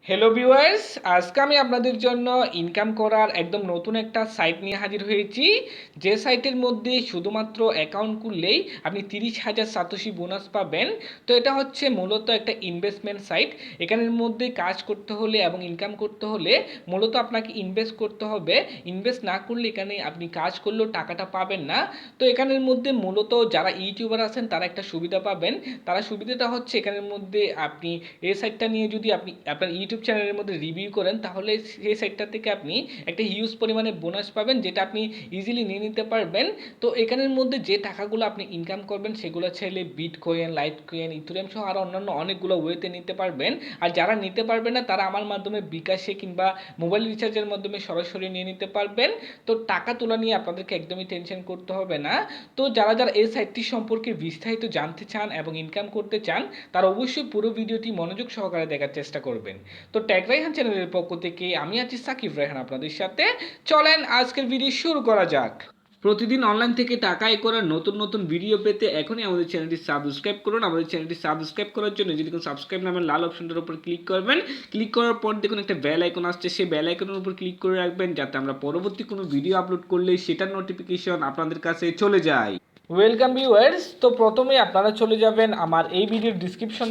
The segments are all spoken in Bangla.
হ্যালো ভিউয়ার্স, আজকে আমি আপনাদের জন্য ইনকাম করার একদম নতুন একটা সাইট নিয়ে হাজির হয়েছি। যে সাইটের মধ্যে শুধুমাত্র অ্যাকাউন্ট খুললেই আপনি 30,000 সাতোশি বোনাস পাবেন। তো এটা হচ্ছে মূলত একটা ইনভেস্টমেন্ট সাইট। এখানের মধ্যে কাজ করতে হলে এবং ইনকাম করতে হলে মূলত আপনাকে ইনভেস্ট করতে হবে। ইনভেস্ট না করলে এখানে আপনি কাজ করলেও টাকাটা পাবেন না। তো এখানের মধ্যে মূলত যারা ইউটিউবার আছেন তারা একটা সুবিধা পাবেন। তারা সুবিধাটা হচ্ছে এখানের মধ্যে আপনি এই সাইটটা নিয়ে যদি আপনি আপনার ইউটিউব চ্যানেলের মধ্যে রিভিউ করেন তাহলে সেই সাইটটা থেকে আপনি একটা হিউজ পরিমাণে বোনাস পাবেন, যেটা আপনি ইজিলি নিয়ে নিতে পারবেন। তো এখানের মধ্যে যে টাকাগুলো আপনি ইনকাম করবেন সেগুলো চাইলে বিটকয়েন, লাইটকয়েন, ইথেরিয়াম সহ আরও অন্যান্য অনেকগুলো ওয়েতে নিতে পারবেন। আর যারা নিতে পারবেন না তারা আমার মাধ্যমে বিকাশে কিংবা মোবাইল রিচার্জের মাধ্যমে সরাসরি নিয়ে নিতে পারবেন। তো টাকা তোলা নিয়ে আপনাদেরকে একদমই টেনশন করতে হবে না। তো যারা যারা এই সাইটটি সম্পর্কে বিস্তারিত জানতে চান এবং ইনকাম করতে চান তারা অবশ্যই পুরো ভিডিওটি মনোযোগ সহকারে দেখার চেষ্টা করবেন। তো ট্যাগ রাইহান চ্যানেলের পক্ষ থেকে আমি আছি সাকিব রায়হান আপনাদের সাথে। চলেন আজকের ভিডিও শুরু করা যাক। প্রতিদিন অনলাইন থেকে টাকা আয় করার নতুন নতুন ভিডিও পেতে এখনই আমাদের চ্যানেলটি সাবস্ক্রাইব করুন। আমাদের চ্যানেলটি সাবস্ক্রাইব করার জন্য যদি কোনো সাবস্ক্রাইব নামের লাল অপশনটার উপর ক্লিক করবেন। ক্লিক করার পর দেখুন একটা বেল আইকন আসছে, সেই বেল আইকনের উপর ক্লিক করে রাখবেন যাতে আমরা পরবর্তী কোনো ভিডিও আপলোড করলে সেটার নোটিফিকেশন আপনাদের কাছে চলে যায়। ওয়েলকাম ভিউয়ার্স, তো প্রথমে আপনারা চলে যাবেন আমার এই ভিডিওর ডিসক্রিপশন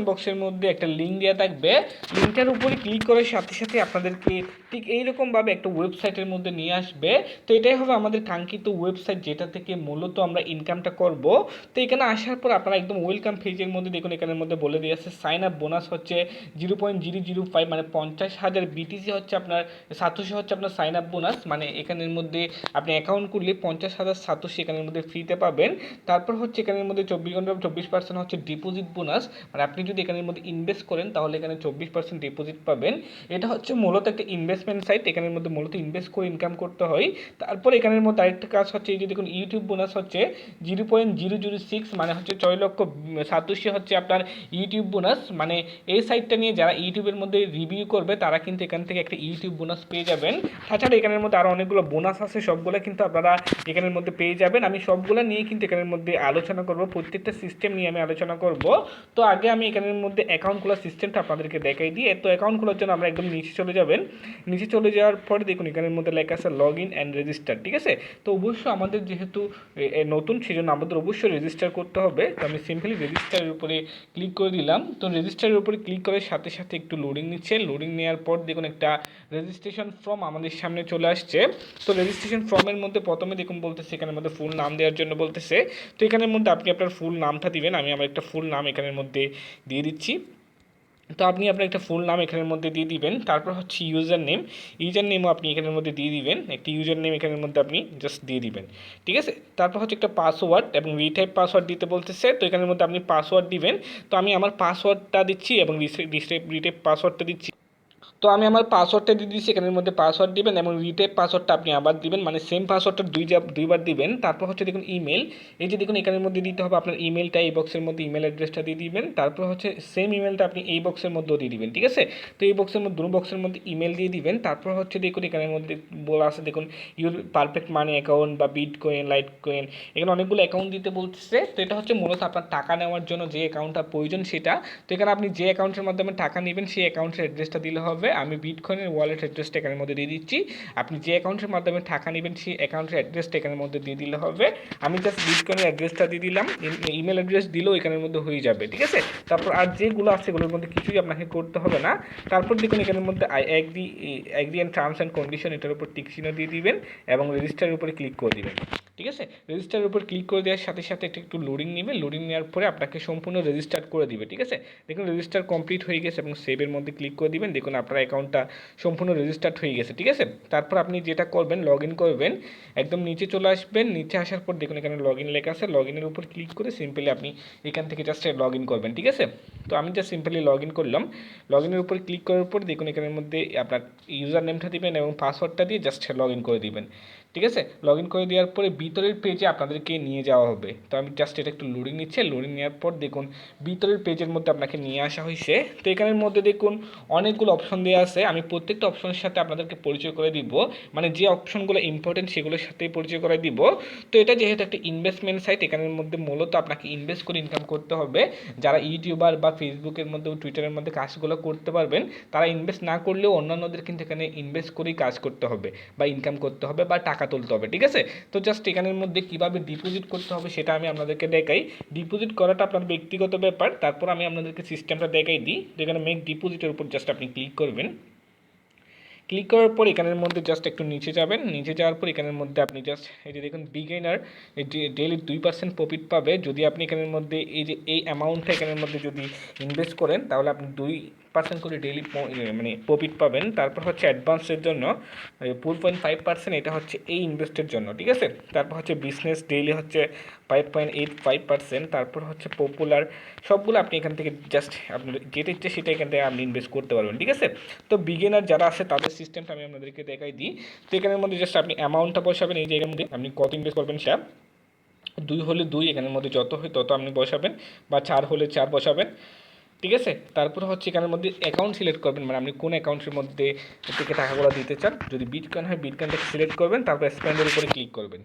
বক্সের মধ্যে একটা লিঙ্ক দেওয়া থাকবে। লিঙ্কটার উপরে ক্লিক করার সাথে সাথে আপনাদেরকে ঠিক এইরকমভাবে একটা ওয়েবসাইটের মধ্যে নিয়ে আসবে। তো এটাই হবে আমাদের কাঙ্ক্ষিত ওয়েবসাইট, যেটা থেকে মূলত আমরা ইনকামটা করব। তো এখানে আসার পর আপনারা একদম ওয়েলকাম পেজের মধ্যে দেখুন, এখানের মধ্যে বলে দিয়ে আছে সাইন আপ বোনাস হচ্ছে 0.005 মানে 50,000 বিটিসি হচ্ছে আপনার, সাতোশি হচ্ছে আপনার সাইন আপ বোনাস। মানে এখানের মধ্যে আপনি অ্যাকাউন্ট করলে 50,000 সাতোশি এখানের মধ্যে ফ্রিতে পাবেন। তারপর হচ্ছে এখানের মধ্যে 24% হচ্ছে ডিপোজিট বোনাস, মানে আপনি যদি এখানের মধ্যে ইনভেস্ট করেন তাহলে এখানে 24% ডিপোজিট পাবেন। এটা হচ্ছে মূলত একটা ইনভেস্টমেন্ট সাইট, এখানের মধ্যে মূলত ইনভেস্ট করে ইনকাম করতে হয়। তারপর এখানের মধ্যে আরেকটা কাজ হচ্ছে, এই যে দেখুন ইউটিউব বোনাস হচ্ছে 0.006 মানে হচ্ছে 6 লক্ষ সাতোশি হচ্ছে আপনার ইউটিউব বোনাস। মানে এই সাইটটা নিয়ে যারা ইউটিউবের মধ্যে রিভিউ করবে তারা কিন্তু এখান থেকে একটা ইউটিউব বোনাস পেয়ে যাবেন। তাছাড়া এখানের মধ্যে আরও অনেকগুলো বোনাস আছে, সবগুলো কিন্তু আপনারা এখানের মধ্যে পেয়ে যাবেন। আমি সবগুলো নিয়ে কিন্তু এখানের মধ্যে আলোচনা করব, প্রত্যেকটা সিস্টেম নিয়ে আমি আলোচনা করব। তো আগে আমি এখানের মধ্যে অ্যাকাউন্ট খোলার সিস্টেমটা আপনাদেরকে দেখাই দিই। তো অ্যাকাউন্ট খোলার জন্য আমরা একদম নিচে চলে যাবেন। নিচে চলে যাওয়ার পরে দেখুন এখানের মধ্যে লেখা আছে লগ ইন অ্যান্ড রেজিস্টার, ঠিক আছে। তো অবশ্যই আমাদের যেহেতু নতুন সেজন্য আমাদের অবশ্যই রেজিস্টার করতে হবে। তো আমি সিম্পলি রেজিস্টারের উপরে ক্লিক করে দিলাম। তো রেজিস্টারের উপরে ক্লিক করার সাথে সাথে একটু লোডিং নিচ্ছে। লোডিং নেওয়ার পর দেখুন একটা রেজিস্ট্রেশন ফর্ম আমাদের সামনে চলে আসছে। তো রেজিস্ট্রেশন ফর্মের মধ্যে প্রথমে দেখুন বলতেছে এখানের মধ্যে ফুল নাম দেওয়ার জন্য বলতেছে। তো এখানের মধ্যে আপনি আপনার ফুল নামটা দিবেন। আমি আমার একটা ফুল নাম এখানের মধ্যে দিয়ে দিচ্ছি। তো আপনি আপনার একটা ফুল নাম এখানের মধ্যে দিয়ে দিবেন। তারপর হচ্ছে ইউজার নেমও আপনি এখানের মধ্যে দিয়ে দিবেন। একটি ইউজার নেম এখানের মধ্যে আপনি জাস্ট দিয়ে দিবেন, ঠিক আছে। তারপর হচ্ছে একটা পাসওয়ার্ড এবং রিটাইপ পাসওয়ার্ড দিতে বলতেছে। তো এখানের মধ্যে আপনি পাসওয়ার্ড দিবেন। তো আমি আমার পাসওয়ার্ডটা দিচ্ছি এবং রিটাইপ পাসওয়ার্ডটা দিচ্ছি। তো আমি আমার পাসওয়ার্ডটা দিয়ে দিচ্ছি, এখানের মধ্যে পাসওয়ার্ড দিবেন এবং রিটাইপ পাসওয়ার্ডটা আপনি আবার দিবেন, মানে সেম পাসওয়ার্ডটা দুইবার দিবেন। তারপর হচ্ছে দেখুন ইমেল, এই যে দেখুন এখানের মধ্যে দিতে হবে আপনার ইমেলটা, এই বক্সের মধ্যে ইমেল অ্যাড্রেসটা দিয়ে দিবেন। তারপর হচ্ছে সেম ইমেলটা আপনি এই বক্সের মধ্যেও দিয়ে দিবেন, ঠিক আছে। তো এই বক্সের মধ্যে দুটো বক্সের মধ্যে ইমেল দিয়ে দিবেন। তারপর হচ্ছে দেখুন এখানের মধ্যে বলা আছে দেখুন ইউর পারফেক্ট মানি অ্যাকাউন্ট বা বিটকয়েন, লাইটকয়েন, এখানে অনেকগুলো অ্যাকাউন্ট দিতে বলতেছে। তো এটা হচ্ছে মূলত আপনার টাকা নেওয়ার জন্য যে অ্যাকাউন্টটা প্রয়োজন সেটা। তো এখানে আপনি যে অ্যাকাউন্টের মাধ্যমে টাকা নেবেন সেই অ্যাকাউন্টের অ্যাড্রেসটা দিলে হবে। আমি বিটকয়েনের ওয়ালেট অ্যাড্রেসটা এখানের মধ্যে দিয়ে দিচ্ছি। আপনি যে অ্যাকাউন্টের মাধ্যমে টাকা নেবেন সেই অ্যাকাউন্টের অ্যাড্রেসটা এখানের মধ্যে দিয়ে দিলে হবে। আমি জাস্ট বিটকয়েনের অ্যাড্রেসটা দিয়ে দিলাম, ইমেল অ্যাড্রেস দিলেও এখানের মধ্যে হয়ে যাবে, ঠিক আছে। তারপর আর যেগুলো আছে সেগুলোর মধ্যে কিছুই আপনাকে করতে হবে না। তারপর দেখুন এখানের মধ্যে I agree and terms and condition এটার উপর টিক চিহ্ন দিয়ে দিবেন এবং রেজিস্টারের উপরে ক্লিক করে দিবেন, ঠিক আছে। রেজিস্টারের উপর ক্লিক করে দেওয়ার সাথে সাথে একটু লোডিং নেবে। লোডিং নেওয়ার পরে আপনাকে সম্পূর্ণ রেজিস্টার করে দিবে, ঠিক আছে। দেখুন রেজিস্টার কমপ্লিট হয়ে গেছে এবং সেভের মধ্যে ক্লিক করে দিবেন। দেখুন আপনার অ্যাকাউন্টটা সম্পূর্ণ রেজিস্টার্ড হয়ে গেছে, ঠিক আছে। তারপর আপনি যেটা করবেন লগ ইন করবেন, একদম নিচে চলে আসবেন। নিচে আসার পর দেখুন এখানে লগ ইন লেখা আছে, লগ ইনের উপর ক্লিক করে সিম্পলি আপনি এখান থেকে জাস্ট লগ ইন করবেন, ঠিক আছে। তো আমি জাস্ট সিম্পলি লগ ইন করলাম। লগ ইনের উপর ক্লিক করার পর দেখুন এখানের মধ্যে আপনার ইউজার নেমটা দিবেন এবং পাসওয়ার্ডটা দিয়ে জাস্ট লগ ইন করে দিবেন, ঠিক আছে, লগ ইন করে দেওয়ার পরে ভিতরের পেজে আপনাদেরকে নিয়ে যাওয়া হবে। তো আমি জাস্ট এটা একটু লোডিং নিচ্ছে, লোডিং নেওয়ার পর দেখুন ভিতরের পেজের মধ্যে আপনাকে নিয়ে আসা হয়েছে। তো এখানের মধ্যে দেখুন অনেকগুলো অপশন দেওয়া আছে, আমি প্রত্যেকটা অপশনের সাথে আপনাদেরকে পরিচয় করে দিব, মানে যে অপশনগুলো ইম্পর্টেন্ট সেগুলোর সাথেই পরিচয় করে দিব। তো এটা যেহেতু একটা ইনভেস্টমেন্ট সাইট, এখানের মধ্যে মূলত আপনাকে ইনভেস্ট করে ইনকাম করতে হবে। যারা ইউটিউবার বা ফেসবুকের মধ্যে টুইটারের মধ্যে কাজগুলো করতে পারবেন, তারা ইনভেস্ট না করলেও অন্যান্যদের কিন্তু এখানে ইনভেস্ট করেই কাজ করতে হবে বা ইনকাম করতে হবে বা টাকা তুলতে হবে। ঠিক আছে, তো জাস্ট এখানের মধ্যে কীভাবে ডিপোজিট করতে হবে সেটা আমি আপনাদেরকে দেখাই। ডিপোজিট করাটা আপনার ব্যক্তিগত ব্যাপার, তারপর আমি আপনাদেরকে সিস্টেমটা দেখাই দিই। যেখানে মেক ডিপোজিটের উপর জাস্ট আপনি ক্লিক করবেন। ক্লিক করার পর এখানের মধ্যে জাস্ট একটু নিচে যাবেন, নিচে যাওয়ার পর এখানের মধ্যে আপনি জাস্ট এই যে দেখুন বিগিনার ডেইলি 2% প্রফিট পাবে যদি আপনি এখানের মধ্যে এই যে এই অ্যামাউন্টটা এখানের মধ্যে যদি ইনভেস্ট করেন, তাহলে আপনি 2% করে ডেইলি মানে প্রফিট পাবেন। তারপর হচ্ছে অ্যাডভান্সের জন্য 4.5%, এটা হচ্ছে এই ইনভেস্টের জন্য। ঠিক আছে, তারপর হচ্ছে বিজনেস ডেইলি হচ্ছে 5.85%, তারপর হচ্ছে পপুলার, সবগুলো আপনি এখান থেকে জাস্ট আপনার যেটা ইচ্ছে সেটা এখান থেকে আপনি ইনভেস্ট করতে পারবেন। ঠিক আছে, তো বিগিনার যারা আছে তাদের সিস্টেমটা আমি আপনাদেরকে দেখাই দিই। তো এখানের মধ্যে জাস্ট আপনি অ্যামাউন্টটা বসাবেন, এই জায়গার মধ্যে আপনি কত ইনভেস্ট করবেন সেটা 2 হলে 2, এখানের মধ্যে যত হয় তত আপনি বসাবেন, বা 4 হলে 4 বসাবেন। ঠিক আছে, তারপর হচ্ছে এখানের মধ্যে অ্যাকাউন্ট সিলেক্ট করবেন, মানে আপনি কোন অ্যাকাউন্টের মধ্যে থেকে টাকাগুলো দিতে চান। যদি বিটকয়েন হয় বিটকয়েনটাকে সিলেক্ট করবেন, তারপর স্পেন্ডের উপরে ক্লিক করবেন।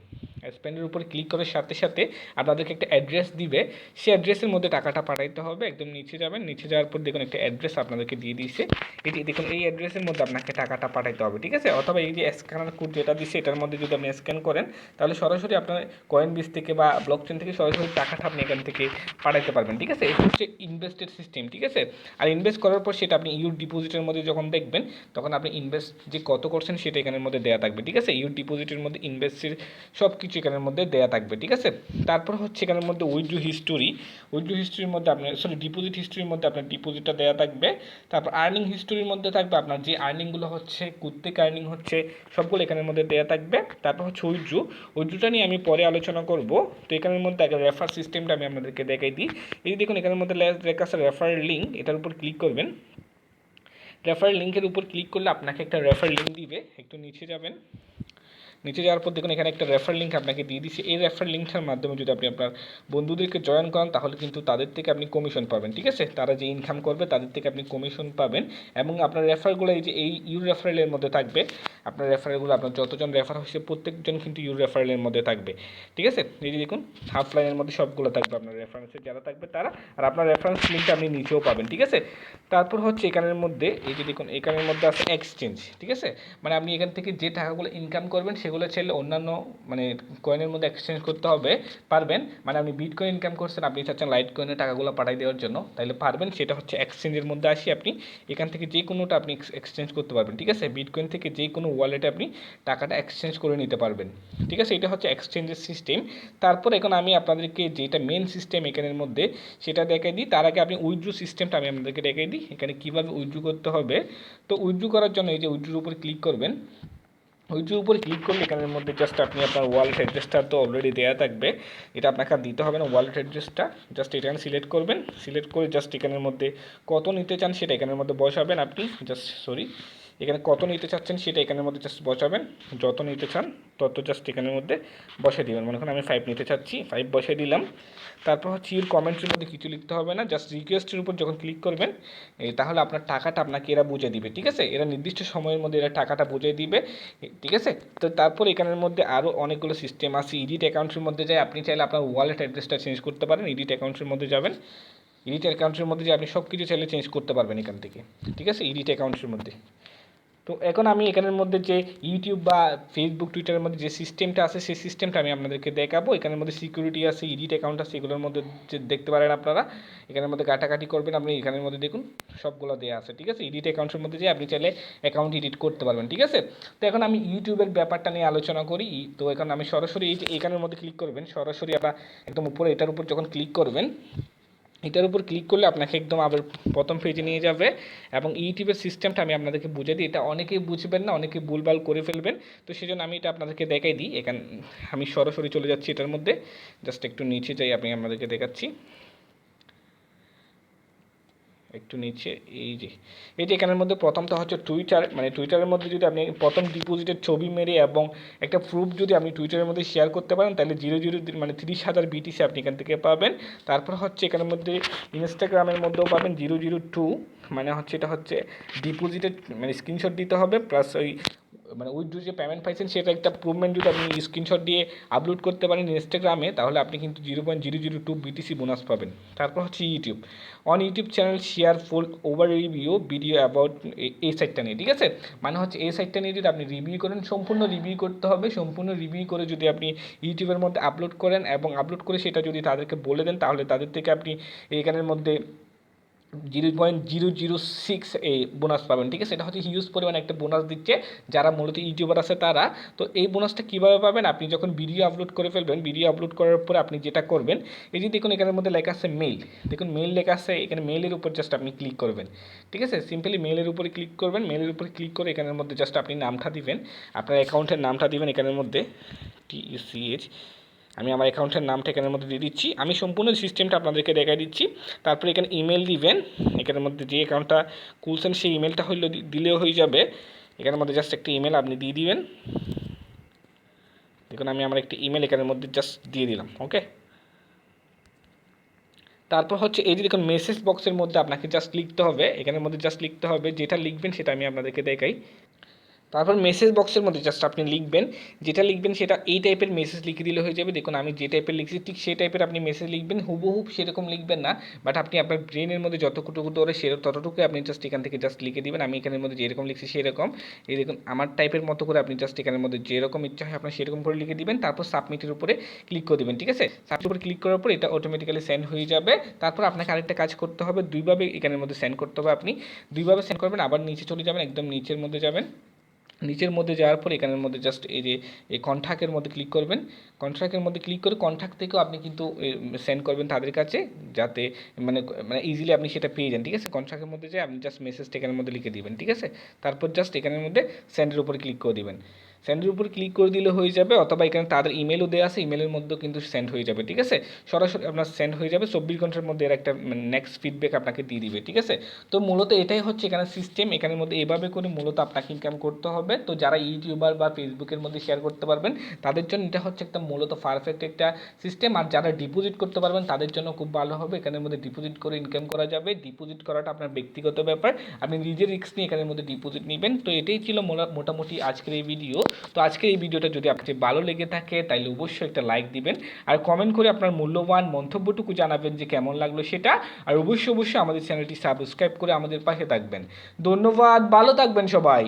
স্পেন্ডের উপরে ক্লিক করার সাথে সাথে আপনাদেরকে একটা অ্যাড্রেস দিবে, সেই অ্যাড্রেসের মধ্যে টাকাটা পাঠাইতে হবে। একদম নিচে যাবেন, নিচে যাওয়ার পর দেখুন একটা অ্যাড্রেস আপনাদেরকে দিয়ে দিয়েছে, এটি দেখুন এই অ্যাড্রেসের মধ্যে আপনাকে টাকাটা পাঠাইতে হবে। ঠিক আছে, অথবা এই যে স্ক্যানার কোড যেটা দিচ্ছে এটার মধ্যে যদি আপনি স্ক্যান করেন, তাহলে সরাসরি আপনার কয়েনবিজ থেকে বা ব্লকচেন থেকে সরাসরি টাকাটা আপনি এখান থেকে পাঠাইতে পারবেন। ঠিক আছে, এটা হচ্ছে ইনভেস্টেড সিস্টেম। ঠিক আছে, আর ইনভেস্ট করার পর সেটা আপনি ইউর ডিপোজিটের মধ্যে যখন দেখবেন, তখন আপনি ইনভেস্ট যে কত করছেন সেটা এখানের মধ্যে দেওয়া থাকবে। ঠিক আছে, ইউর ডিপোজিটের মধ্যে ইনভেস্টের সব কিছু এখানের মধ্যে দেওয়া থাকবে। ঠিক আছে, তারপর হচ্ছে এখানের মধ্যে উইথড্র হিস্টোরি, উইথড্র হিস্টোরির মধ্যে আপনার ডিপোজিট হিস্টোরির মধ্যে আপনার ডিপোজিটটা দেওয়া থাকবে। তারপর আর্নিং হিস্টোরির মধ্যে থাকবে আপনার যে আর্নিংগুলো হচ্ছে, কোত্থেকে আর্নিং হচ্ছে সবগুলো এখানের মধ্যে দেওয়া থাকবে। তারপর হচ্ছে উইথড্রটা নিয়ে আমি পরে আলোচনা করব। তো এখানের মধ্যে আগে রেফার সিস্টেমটা আমি আপনাদেরকে দেখাই দিই। এই দেখুন এখানের মধ্যে লেখা আছে রেফার লিঙ্ক, এটার উপর ক্লিক করবেন। রেফার লিঙ্কের উপর ক্লিক করলে আপনাকে একটা রেফার লিঙ্ক দিবে, একটু নিচে যাবেন, নিচে যাওয়ার পর দেখুন এখানে একটা রেফার লিঙ্ক আপনাকে দিয়ে দিচ্ছে। এই রেফার লিঙ্কটার মাধ্যমে যদি আপনি আপনার বন্ধুদেরকে জয়েন করান, তাহলে কিন্তু তাদের থেকে আপনি কমিশন পাবেন। ঠিক আছে, তারা যে ইনকাম করবে তাদের থেকে আপনি কমিশন পাবেন, এবং আপনার রেফারগুলো এই যে এই ইউর রেফারেলের মধ্যে থাকবে। আপনার রেফারেলগুলো আপনার যতজন রেফার হয়েছে প্রত্যেকজন কিন্তু ইউর রেফারেলের মধ্যে থাকবে। ঠিক আছে, এই যে দেখুন হাফ লাইনের মধ্যে সবগুলো থাকবে আপনার রেফারেন্সে যারা থাকবে তারা, আর আপনার রেফারেন্স লিঙ্কটা আপনি নিচেও পাবেন। ঠিক আছে, তারপর হচ্ছে এখানের মধ্যে এই যে দেখুন এখানের মধ্যে আছে এক্সচেঞ্জ। ঠিক আছে, মানে আপনি এখান থেকে যে টাকাগুলো ইনকাম করবেন সেগুলো চাইলে অন্যান্য মানে কয়েনের মধ্যে এক্সচেঞ্জ করতে হবে, পারবেন। মানে আপনি বিটকয়েন ইনকাম করছেন, আপনি চাচ্ছেন লাইট কয়েনের টাকাগুলো পাঠিয়ে দেওয়ার জন্য, তাহলে পারবেন। সেটা হচ্ছে এক্সচেঞ্জের মধ্যে আসি, আপনি এখান থেকে যে কোনোটা আপনি এক্সচেঞ্জ করতে পারবেন। ঠিক আছে, বিটকয়েন থেকে যে কোনো ওয়ালেটে আপনি টাকাটা এক্সচেঞ্জ করে নিতে পারবেন। ঠিক আছে, এটা হচ্ছে এক্সচেঞ্জের সিস্টেম। তারপর এখন আমি আপনাদেরকে যেটা মেন সিস্টেম এখানের মধ্যে সেটা দেখাই দিই। তার আগে আপনি উইথড্র সিস্টেমটা আমি আপনাদেরকে দেখাই দিই, এখানে কীভাবে উইথড্র করতে হবে। তো উইথড্র করার জন্য এই যে উইথড্রর উপর ক্লিক করবেন। উইথড্রর উপর ক্লিক করলে এখানের মধ্যে জাস্ট আপনি আপনার ওয়ালেট অ্যাড্রেসটা তো অলরেডি দেওয়া থাকবে, এটা আপনাকে আর দিতে হবে না। ওয়ালেট অ্যাড্রেসটা জাস্ট এখানে সিলেক্ট করবেন, সিলেক্ট করে জাস্ট এখানের মধ্যে কত নিতে চান সেটা এখানের মধ্যে বসাবেন আপনি। এখানে কত নিতে চাচ্ছেন সেটা এখানের মধ্যে জাস্ট বসাবেন, যত নিতে চান তত জাস্ট এখানের মধ্যে বসে দেবেন। মনে করেন আমি 5 নিতে চাচ্ছি, 5 বসে দিলাম। তারপর হচ্ছে ইউর কমেন্টের মধ্যে কিছু লিখতে হবে না, জাস্ট রিকোয়েস্টের উপর যখন ক্লিক করবেন তাহলে আপনার টাকাটা আপনাকে এরা বুঝে দিবে। ঠিক আছে, এরা নির্দিষ্ট সময়ের মধ্যে এরা টাকাটা বুঝে দিবে। ঠিক আছে, তো তারপর এখানের মধ্যে আরও অনেকগুলো সিস্টেম আছে। এডিট অ্যাকাউন্টের মধ্যে যাই আপনি চাইলে আপনার ওয়ালেট অ্যাড্রেসটা চেঞ্জ করতে পারেন। এডিট অ্যাকাউন্টের মধ্যে যাবেন, এডিট অ্যাকাউন্টের মধ্যে যে আপনি সব কিছু চাইলে চেঞ্জ করতে পারবেন এখান থেকে। ঠিক আছে, এডিট অ্যাকাউন্টের মধ্যে। তো এখন আমি এখানের মধ্যে যে ইউটিউব বা ফেসবুক টুইটারের মধ্যে যে সিস্টেমটা আছে সেই সিস্টেমটা আমি আপনাদেরকে দেখাবো। এখানের মধ্যে সিকিউরিটি আছে, এডিট অ্যাকাউন্ট আছে, এগুলোর মধ্যে যে দেখতে পারেন আপনারা। এখানের মধ্যে কাটাকাটি করবেন, আপনি এখানের মধ্যে দেখুন সবগুলো দেওয়া আছে। ঠিক আছে, এডিট অ্যাকাউন্টের মধ্যে যে আপনি চাইলে অ্যাকাউন্ট এডিট করতে পারবেন। ঠিক আছে, তো এখন আমি ইউটিউবের ব্যাপারটা নিয়ে আলোচনা করি। তো এখন আমি সরাসরি এই যে এখানের মধ্যে ক্লিক করবেন, সরাসরি আপনার একদম উপরে এটার উপর যখন ক্লিক করবেন, এটার উপর ক্লিক করলে আপনাকে একদম আবার প্রথম পেজে নিয়ে যাবে। এবং ইউটিউবের সিস্টেমটা আমি আপনাদেরকে বুঝে দিই, এটা অনেকেই বুঝবেন না, অনেকেই ভুলভাল করে ফেলবেন। তো সেই জন্য আমি এটা আপনাদেরকে দেখাই দিই। এখানে আমি সরাসরি চলে যাচ্ছি এটার মধ্যে, জাস্ট একটু নিচে যাই, আমি আপনাদেরকে দেখাচ্ছি। একটু নিচে এই যে এখানের মধ্যে প্রথমটা হচ্ছে টুইটার, মানে টুইটারের মধ্যে যদি আপনি প্রথম ডিপোজিটের ছবি মেরে এবং একটা প্রুফ যদি আপনি টুইটারের মধ্যে শেয়ার করতে পারেন তাহলে 0.0 মানে 30,000 BTC আপনি এখান থেকে পাবেন। তারপর হচ্ছে এখানের মধ্যে ইনস্টাগ্রামের মধ্যেও পাবেন 0.02, মানে হচ্ছে এটা হচ্ছে ডিপোজিটের মানে স্ক্রিনশট দিতে হবে প্লাস ওই মানে উইথড্র যে পেমেন্ট পাইছেন সেটা একটা প্রুভমেন্ট যদি আপনি স্ক্রিনশট দিয়ে আপলোড করতে পারেন ইনস্টাগ্রামে তাহলে আপনি কিন্তু 0.002 BTC বোনাস পাবেন। তারপর হচ্ছে YouTube, on YouTube channel share full over review video about এই সাইটটা নিয়ে, ঠিক আছে, মানে হচ্ছে এই সাইটটা নিয়ে যদি আপনি রিভিউ করেন, সম্পূর্ণ রিভিউ করতে হবে, সম্পূর্ণ রিভিউ করে যদি আপনি ইউটিউবের মধ্যে আপলোড করেন এবং আপলোড করে সেটা যদি তাদেরকে বলে দেন তাহলে তাদের থেকে আপনি এখানের মধ্যে 0.006 বোনাস পাবেন, ঠিক আছে। এটা হচ্ছে হিউজ পরিমাণে একটা বোনাস দিচ্ছে যারা মূলত ইউটিউবার আছে তারা। তো এই বোনাসটা কীভাবে পাবেন, আপনি যখন ভিডিও আপলোড করে ফেলবেন, ভিডিও আপলোড করার পরে আপনি যেটা করবেন, এই যে দেখুন এখানের মধ্যে লেখা আছে মেইল, দেখুন মেইল লেখা আছে, এখানে মেইলের উপর জাস্ট আপনি ক্লিক করবেন, ঠিক আছে, সিম্পলি মেইলের উপরে ক্লিক করবেন। মেইলের উপরে ক্লিক করে এখানের মধ্যে জাস্ট আপনি নামটা দিবেন, আপনার অ্যাকাউন্টের নামটা দিবেন এখানের মধ্যে TECH, আমি আমার অ্যাকাউন্টের নামটা এখানের মধ্যে দিয়ে দিচ্ছি, আমি সম্পূর্ণ সিস্টেমটা আপনাদেরকে দেখাই দিচ্ছি। তারপরে এখানে ইমেল দিবেন, এখানের মধ্যে যে অ্যাকাউন্টটা খুলছেন সেই ইমেলটা দিলেও হয়ে যাবে। এখানের মধ্যে জাস্ট একটা ইমেল আপনি দিয়ে দিবেন, দেখুন আমি আমার একটা ইমেল এখানের মধ্যে জাস্ট দিয়ে দিলাম, ওকে। তারপর হচ্ছে এই যে দেখুন মেসেজ বক্সের মধ্যে আপনাকে জাস্ট লিখতে হবে, এখানের মধ্যে জাস্ট লিখতে হবে, যেটা লিখবেন সেটা আমি আপনাদেরকে দেখাই। তারপর মেসেজ বক্সের মধ্যে জাস্ট আপনি লিখবেন, যেটা লিখবেন সেটা এই টাইপের মেসেজ লিখে দিলে হয়ে যাবে। দেখুন আমি যে টাইপের লিখছি ঠিক সেই টাইপের আপনি মেসেজ লিখবেন, হুবহু সেরকম লিখবেন না, বাট আপনি আপনার ব্রেনের মধ্যে যতটুকু ধরে ততটুকুই আপনি জাস্ট এখান থেকে জাস্ট লিখে দিবেন। আমি এখানের মধ্যে যেরকম লিখছি সেরকম, এই দেখুন আমার টাইপের মতো করে আপনি জাস্ট এখানের মধ্যে যেরকম ইচ্ছা হয় আপনি সেরকম করে লিখে দিবেন। তারপর সাবমিটের উপরে ক্লিক করে দেবেন, ঠিক আছে। সাবমিটের উপরে ক্লিক করার পর এটা অটোমেটিক্যালি সেন্ড হয়ে যাবে। তারপর আপনাকে আরেকটা কাজ করতে হবে, দুইভাবে এখানের মধ্যে সেন্ড করতে হবে, আপনি দুইভাবে সেন্ড করবেন। আবার নিচে চলে যাবেন, একদম নিচের মধ্যে যাবেন, নিচের মধ্যে যাওয়ার পর এখানের মধ্যে জাস্ট এই যে এই কন্ট্যাক্টের মধ্যে ক্লিক করবেন, কন্ট্যাক্টের মধ্যে ক্লিক করে কন্ট্যাক্ট থেকেও আপনি কিন্তু সেন্ড করবেন তাদের কাছে, যাতে মানে মানে ইজিলি আপনি সেটা পেয়ে যান, ঠিক আছে। কন্ট্যাক্টের মধ্যে যে আপনি জাস্ট মেসেজটা এখানের মধ্যে লিখে দিবেন, ঠিক আছে। তারপর জাস্ট এখানের মধ্যে সেন্ডের উপরে ক্লিক করে দিবেন, সেন্ডের উপর ক্লিক করে দিলে হয়ে যাবে, অথবা এখানে তাদের ইমেলও দেওয়া আছে, ইমেলের মধ্যেও কিন্তু সেন্ড হয়ে যাবে, ঠিক আছে। সরাসরি আপনার সেন্ড হয়ে যাবে, 24 ঘন্টার মধ্যে এর একটা নেক্সট ফিডব্যাক আপনাকে দিয়ে দিবে, ঠিক আছে। তো মূলত এটাই হচ্ছে এখানে সিস্টেম, এখানের মধ্যে এভাবে করে মূলত আপনাকে ইনকাম করতে হবে। তো যারা ইউটিউবার বা ফেসবুকের মধ্যে শেয়ার করতে পারবেন তাদের জন্য এটা হচ্ছে একটা মূলত পারফেক্ট একটা সিস্টেম। আর যারা ডিপোজিট করতে পারবেন তাদের জন্য খুব ভালো হবে, এখানের মধ্যে ডিপোজিট করে ইনকাম করা যাবে। ডিপোজিট করাটা আপনার ব্যক্তিগত ব্যাপার, আপনি নিজের রিস্ক নিয়ে এখানের মধ্যে ডিপোজিট নেবেন। তো এটাই ছিল মোটামুটি আজকের এই ভিডিও। তো আজকের এই ভিডিওটা যদি আপনার ভালো লেগে থাকে তাহলে অবশ্যই একটা লাইক দিবেন, আর কমেন্ট করে আপনার মূল্যবান মন্তব্যটুকু জানাবেন যে কেমন লাগলো সেটা। আর অবশ্যই আমাদের চ্যানেলটি সাবস্ক্রাইব করে আমাদের পাশে থাকবেন। ধন্যবাদ, ভালো থাকবেন সবাই।